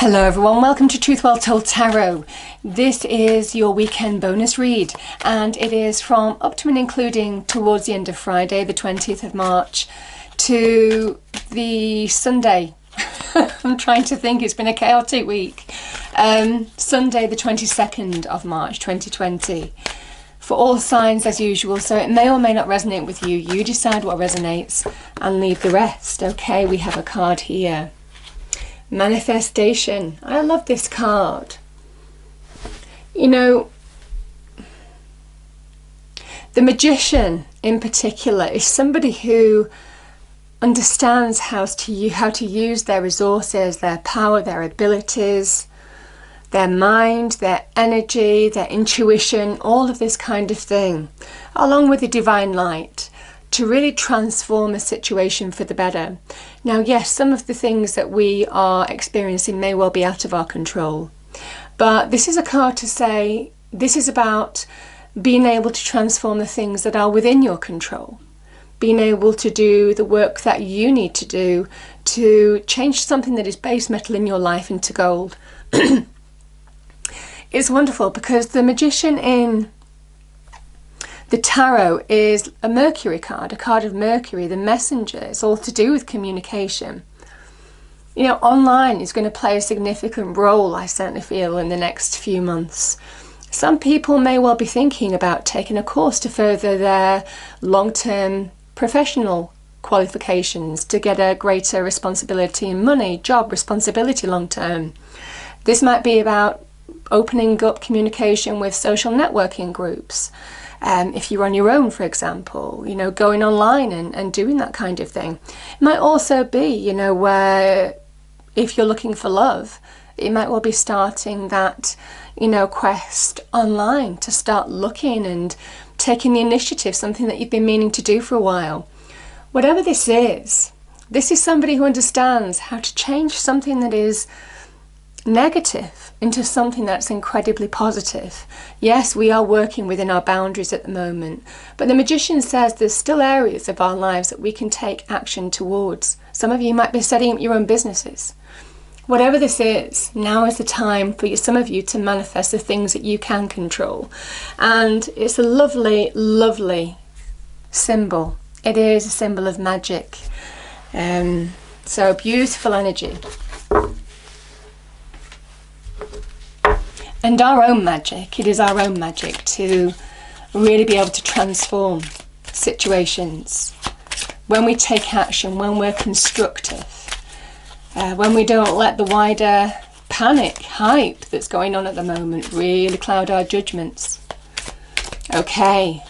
Hello everyone, welcome to Truth Well Told Tarot. This is your weekend bonus read and it is from up to and including towards the end of Friday the 20th of March to the Sunday. I'm trying to think, it's been a chaotic week. Sunday the 22nd of March 2020 for all signs as usual, so it may or may not resonate with you. You decide what resonates and leave the rest. Okay, we have a card here. Manifestation. I love this card. You know, the magician in particular is somebody who understands how to use their resources, their power, their abilities, their mind, their energy, their intuition, all of this kind of thing, along with the divine light, to really transform a situation for the better. Now, yes, some of the things that we are experiencing may well be out of our control, but this is a card to say this is about being able to transform the things that are within your control, being able to do the work that you need to do to change something that is base metal in your life into gold. It's wonderful because the magician in the tarot is a Mercury card, a card of Mercury, the messenger. It's all to do with communication. You know, online is going to play a significant role, I certainly feel, in the next few months. Some people may well be thinking about taking a course to further their long-term professional qualifications, to get a greater responsibility in money, job responsibility long-term. This might be about opening up communication with social networking groups. If you're on your own, for example, you know, going online and doing that kind of thing. It might also be, you know, where if you're looking for love, it might well be starting that, you know, quest online to start looking and taking the initiative, something that you've been meaning to do for a while. Whatever this is somebody who understands how to change something that is negative into something that's incredibly positive. Yes, we are working within our boundaries at the moment, but the magician says there's still areas of our lives that we can take action towards. Some of you might be setting up your own businesses. Whatever this is, now is the time for some of you to manifest the things that you can control. And it's a lovely, lovely symbol. It is a symbol of magic. So beautiful energy. And our own magic, it is our own magic to really be able to transform situations when we take action, when we're constructive, when we don't let the wider panic, hype that's going on at the moment really cloud our judgments. Okay.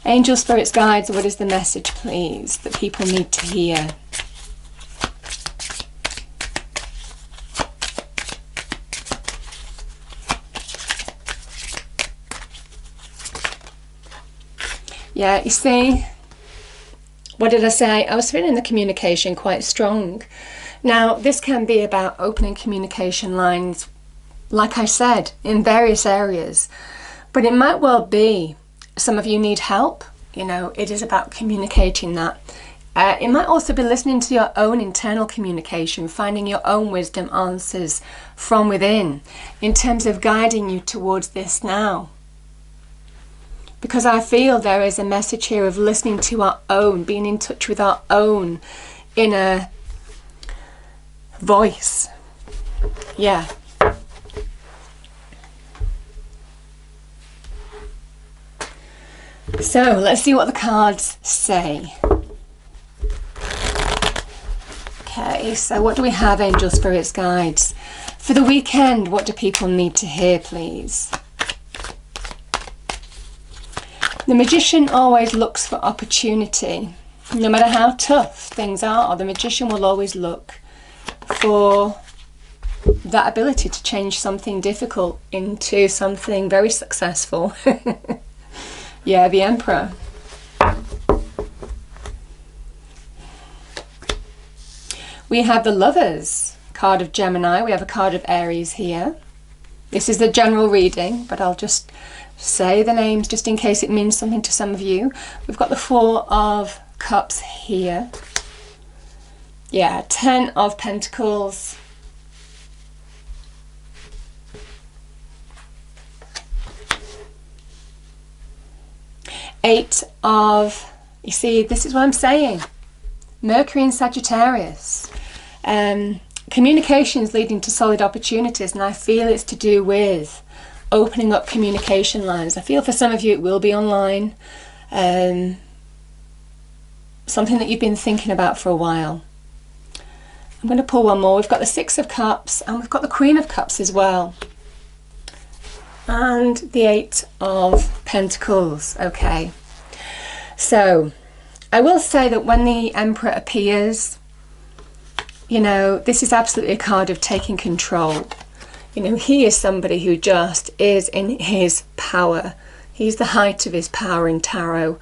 Angel, spirits, guides, what is the message, please, that people need to hear? Yeah, you see, what did I say? I was feeling the communication quite strong. Now, this can be about opening communication lines, like I said, in various areas. But it might well be some of you need help. You know, it is about communicating that. It might also be listening to your own internal communication, finding your own wisdom answers from within in terms of guiding you towards this now. Because I feel there is a message here of listening to our own, being in touch with our own inner voice. Yeah. So let's see what the cards say. Okay, so what do we have, angel, spirits, guides? For the weekend, what do people need to hear, please? The magician always looks for opportunity. No matter how tough things are, the magician will always look for that ability to change something difficult into something very successful. Yeah, the Emperor. We have the Lovers, card of Gemini. We have a card of Aries here. This is the general reading, but I'll just say the names just in case it means something to some of you. We've got the Four of Cups here. Yeah, 10 of Pentacles. Eight of, you see, this is what I'm saying. Mercury in Sagittarius. Communications leading to solid opportunities, and I feel it's to do with opening up communication lines. I feel for some of you it will be online. Something that you've been thinking about for a while. I'm going to pull one more. We've got the Six of Cups and we've got the Queen of Cups as well. And the Eight of Pentacles. Okay. So, I will say that when the Emperor appears, you know, this is absolutely a card of taking control. You know, he is somebody who just is in his power. He's the height of his power in tarot.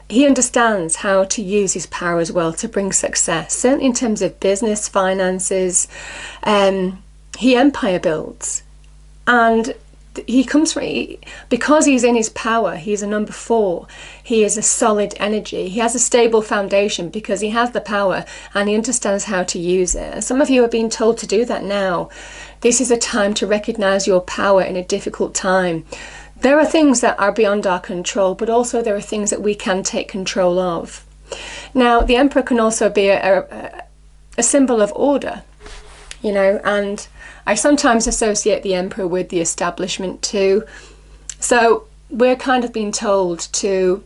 He understands how to use his power as well to bring success, certainly in terms of business, finances. He empire builds, and he comes from, because he's in his power, he's a number 4. He is a solid energy. He has a stable foundation because he has the power and he understands how to use it. And some of you are being told to do that now. This is a time to recognize your power in a difficult time. There are things that are beyond our control, but also there are things that we can take control of. Now, the Emperor can also be a symbol of order, you know, and I sometimes associate the Emperor with the establishment too. So we're kind of being told to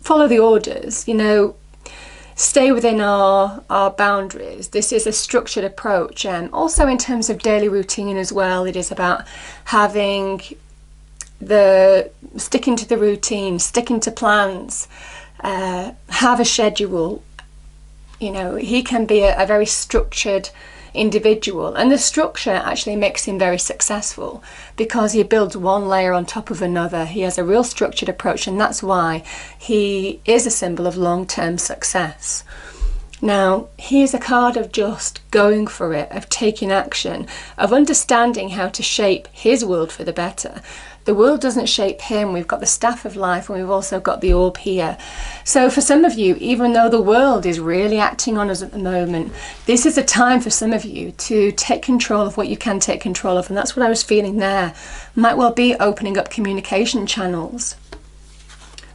follow the orders, you know, stay within our boundaries. This is a structured approach, and also in terms of daily routine as well, it is about having sticking to the routine, sticking to plans, have a schedule. You know, he can be a very structured individual, and the structure actually makes him very successful because he builds one layer on top of another. He has a real structured approach, and that's why he is a symbol of long-term success. Now, he is a card of just going for it, of taking action, of understanding how to shape his world for the better. The world doesn't shape him. We've got the Staff of Life, and we've also got the Orb here. So for some of you, even though the world is really acting on us at the moment, this is a time for some of you to take control of what you can take control of. And that's what I was feeling there. Might well be opening up communication channels,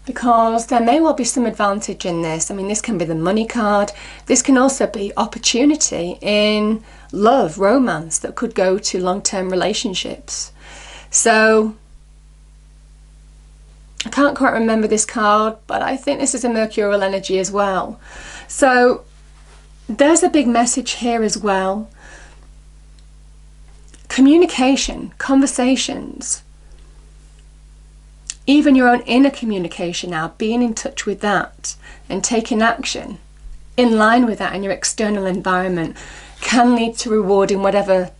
because there may well be some advantage in this. I mean, this can be the money card. This can also be opportunity in love, romance, that could go to long-term relationships. So I can't quite remember this card, but I think this is a mercurial energy as well. So there's a big message here as well. Communication, conversations, even your own inner communication now, being in touch with that and taking action in line with that in your external environment can lead to reward in whatever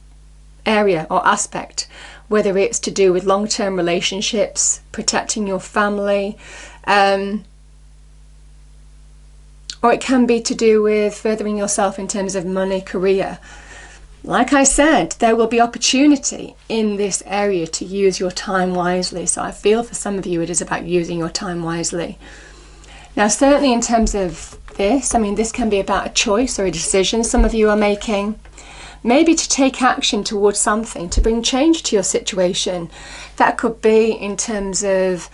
area or aspect, whether it's to do with long-term relationships, protecting your family, or it can be to do with furthering yourself in terms of money, career. Like I said, there will be opportunity in this area to use your time wisely. So I feel for some of you it is about using your time wisely. Now, certainly in terms of this, I mean, this can be about a choice or a decision some of you are making. Maybe to take action towards something, to bring change to your situation. That could be in terms of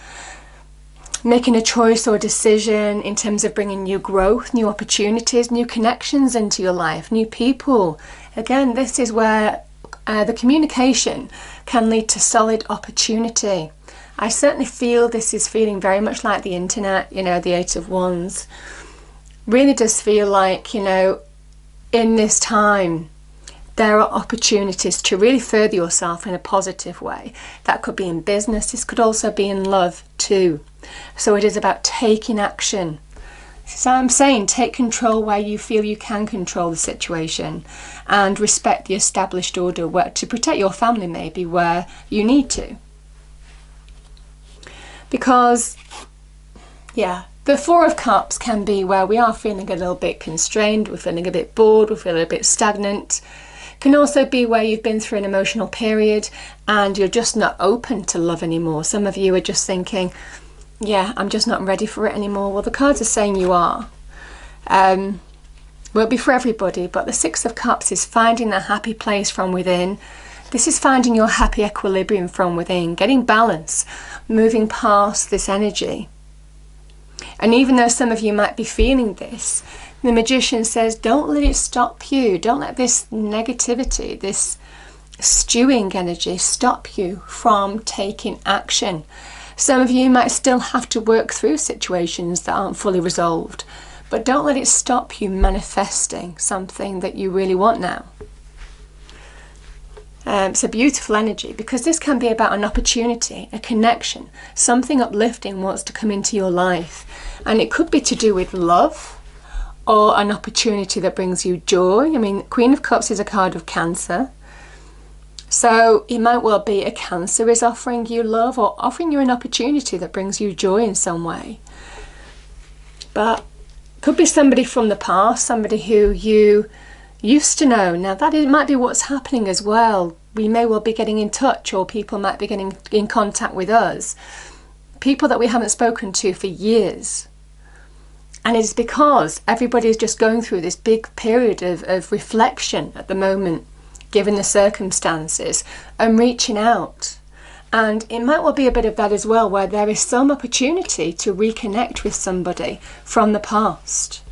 making a choice or a decision, in terms of bringing new growth, new opportunities, new connections into your life, new people. Again, this is where the communication can lead to solid opportunity. I certainly feel this is feeling very much like the internet, you know, the Eight of Wands. Really does feel like, you know, in this time, there are opportunities to really further yourself in a positive way. That could be in business. This could also be in love too. So it is about taking action. So I'm saying take control where you feel you can control the situation, and respect the established order where, to protect your family maybe where you need to. Because, yeah, the Four of Cups can be where we are feeling a little bit constrained, we're feeling a bit bored, we're feeling a bit stagnant. Can also be where you've been through an emotional period and you're just not open to love anymore. Some of you are just thinking, yeah, I'm just not ready for it anymore. Well, the cards are saying you are. Won't be for everybody, but the Six of Cups is finding that happy place from within. This is finding your happy equilibrium from within, getting balance, moving past this energy. And even though some of you might be feeling this, the Magician says, don't let it stop you. Don't let this negativity, this stewing energy stop you from taking action. Some of you might still have to work through situations that aren't fully resolved, but don't let it stop you manifesting something that you really want now. It's a beautiful energy, because this can be about an opportunity, a connection, something uplifting wants to come into your life. And it could be to do with love or an opportunity that brings you joy. I mean, Queen of Cups is a card of Cancer. So it might well be a Cancer is offering you love or offering you an opportunity that brings you joy in some way. But could be somebody from the past, somebody who you used to know. Now that might be what's happening as well. We may well be getting in touch, or people might be getting in contact with us. People that we haven't spoken to for years. And it's because everybody is just going through this big period of reflection at the moment, given the circumstances, and reaching out. And it might well be a bit of that as well, where there is some opportunity to reconnect with somebody from the past.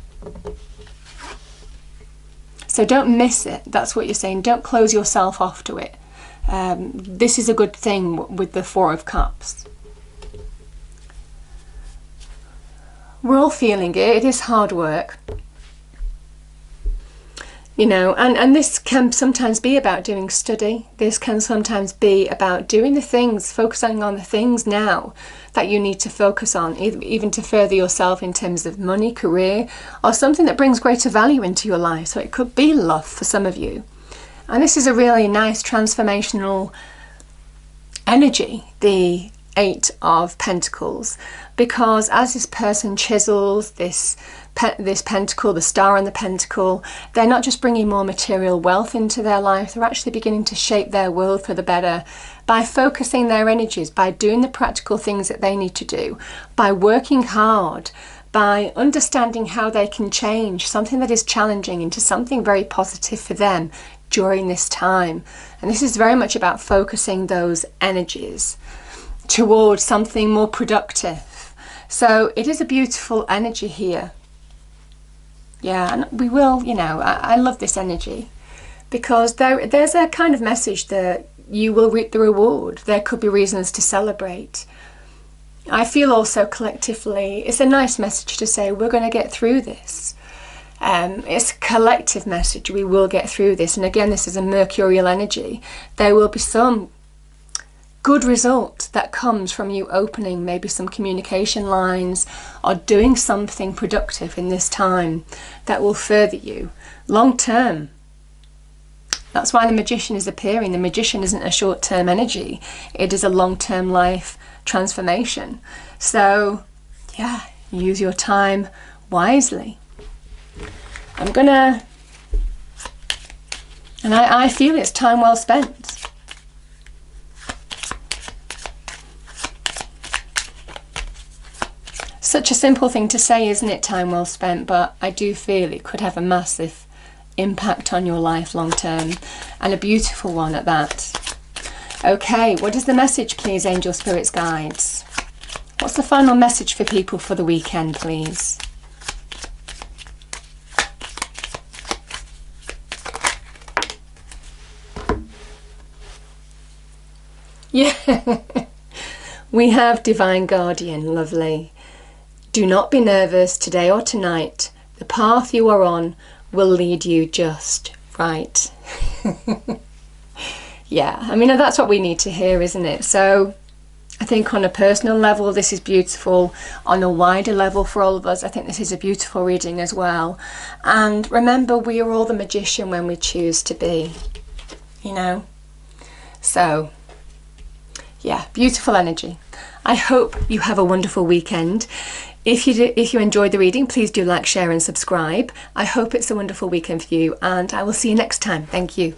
So don't miss it. That's what you're saying. Don't close yourself off to it. This is a good thing with the Four of Cups. We're all feeling it. It is hard work. You know, and this can sometimes be about doing study. This can sometimes be about doing the things, focusing on the things now that you need to focus on, even to further yourself in terms of money, career, or something that brings greater value into your life. So it could be love for some of you. And this is a really nice transformational energy, the Eight of Pentacles, because as this person chisels this pentacle, the star and the pentacle, they're not just bringing more material wealth into their life, they're actually beginning to shape their world for the better by focusing their energies, by doing the practical things that they need to do, by working hard, by understanding how they can change something that is challenging into something very positive for them during this time. And this is very much about focusing those energies towards something more productive. So it is a beautiful energy here. Yeah, and we will, you know, I love this energy, because there's a kind of message that you will reap the reward. There could be reasons to celebrate. I feel also collectively, it's a nice message to say we're going to get through this. It's a collective message, we will get through this. And again, this is a mercurial energy. There will be some good result that comes from you opening maybe some communication lines or doing something productive in this time that will further you long term. That's why the Magician is appearing. The Magician isn't a short-term energy, it is a long-term life transformation. So yeah, use your time wisely. I'm gonna, and I feel it's time well spent. Such a simple thing to say, isn't it, time well spent, but I do feel it could have a massive impact on your life long term, and a beautiful one at that. Okay, what is the message, please, angel, spirits, guides? What's the final message for people for the weekend, please? Yeah, we have Divine Guardian, lovely. Do not be nervous today or tonight. The path you are on will lead you just right. Yeah, I mean, that's what we need to hear, isn't it? So I think on a personal level, this is beautiful. On a wider level for all of us, I think this is a beautiful reading as well. And remember, we are all the magician when we choose to be, you know? So yeah, beautiful energy. I hope you have a wonderful weekend. If you enjoyed the reading, please do like, share and subscribe. I hope it's a wonderful weekend for you, and I will see you next time. Thank you.